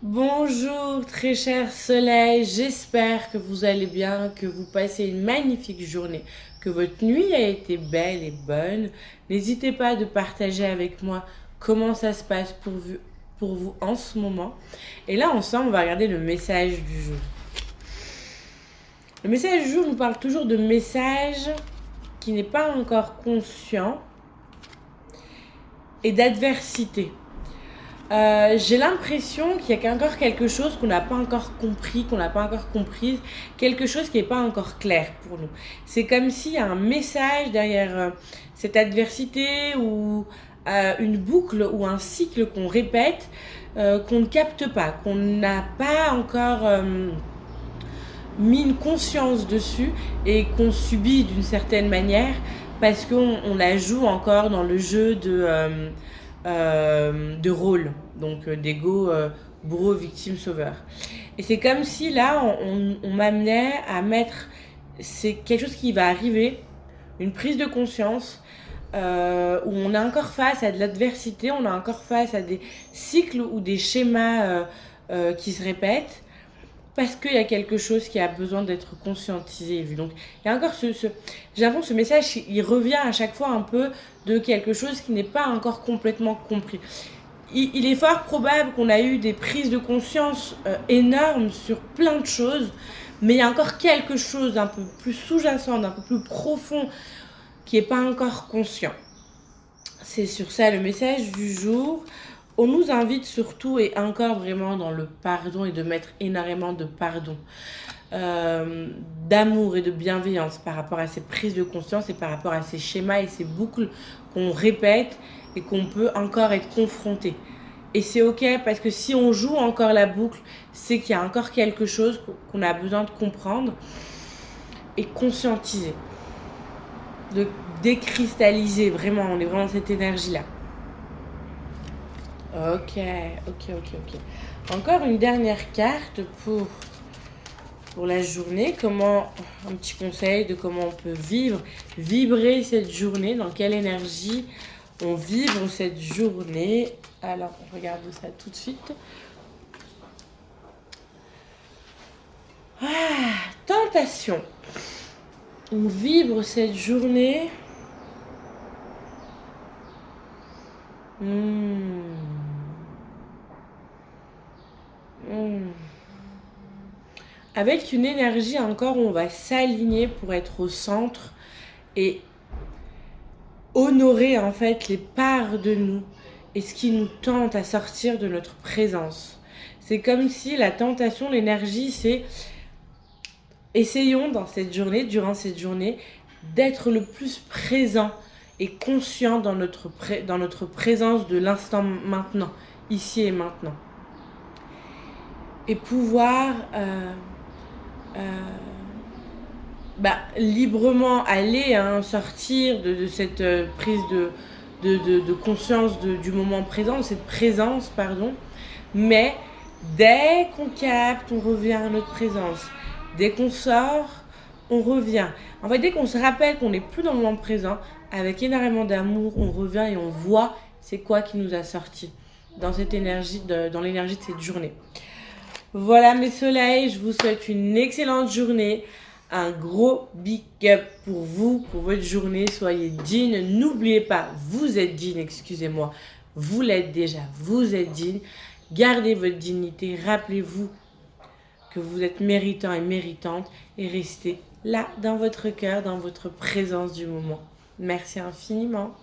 Bonjour très cher soleil, j'espère que vous allez bien, que vous passez une magnifique journée, que votre nuit a été belle et bonne. N'hésitez pas de partager avec moi comment ça se passe pour vous en ce moment. Et là ensemble on va regarder le message du jour. Le message du jour nous parle toujours de message qui n'est pas encore conscient et d'adversité. J'ai l'impression qu'il y a encore quelque chose qu'on n'a pas encore compris, qu'on n'a pas encore comprise, quelque chose qui n'est pas encore clair pour nous. C'est comme s'il y a un message derrière cette adversité ou une boucle ou un cycle qu'on répète, qu'on ne capte pas, qu'on n'a pas encore mis une conscience dessus et qu'on subit d'une certaine manière parce qu'on la joue encore dans le jeu de rôle, donc d'ego, bourreau, victime, sauveur. Et c'est comme si là, on m'amenait à mettre, c'est quelque chose qui va arriver, une prise de conscience, où on est encore face à de l'adversité, on est encore face à des cycles ou des schémas qui se répètent, parce qu'il y a quelque chose qui a besoin d'être conscientisé et vu. Donc, il y a encore j'ai l'impression que ce message, il revient à chaque fois un peu de quelque chose qui n'est pas encore complètement compris. Il est fort probable qu'on a eu des prises de conscience énormes sur plein de choses, mais il y a encore quelque chose d'un peu plus sous-jacent, d'un peu plus profond, qui n'est pas encore conscient. C'est sur ça le message du jour. On nous invite surtout et encore vraiment dans le pardon et de mettre énormément de pardon, d'amour et de bienveillance par rapport à ces prises de conscience et par rapport à ces schémas et ces boucles qu'on répète et qu'on peut encore être confronté. Et c'est ok parce que si on joue encore la boucle, c'est qu'il y a encore quelque chose qu'on a besoin de comprendre et conscientiser, de décristalliser vraiment, on est vraiment dans cette énergie-là. Ok. Encore une dernière carte pour la journée. Un petit conseil de comment on peut vibrer cette journée, dans quelle énergie on vibre cette journée. Alors, on regarde ça tout de suite. Tentation. On vibre cette journée. Avec une énergie encore où on va s'aligner pour être au centre et honorer en fait les parts de nous et ce qui nous tente à sortir de notre présence. C'est comme si la tentation, l'énergie, c'est essayons durant cette journée, d'être le plus présent et conscient dans notre présence de l'instant maintenant, ici et maintenant. Et pouvoir librement aller sortir de cette prise de conscience du moment présent, de cette présence, pardon. Mais dès qu'on capte, on revient à notre présence. Dès qu'on sort, on revient. En fait, dès qu'on se rappelle qu'on n'est plus dans le moment présent, avec énormément d'amour, on revient et on voit c'est quoi qui nous a sortis dans cette énergie, dans l'énergie de cette journée. Voilà mes soleils, je vous souhaite une excellente journée. Un gros big up pour vous, pour votre journée. Soyez digne. N'oubliez pas, vous êtes digne, excusez-moi. Vous l'êtes déjà, vous êtes digne. Gardez votre dignité. Rappelez-vous que vous êtes méritant et méritante. Et restez là, dans votre cœur, dans votre présence du moment. Merci infiniment.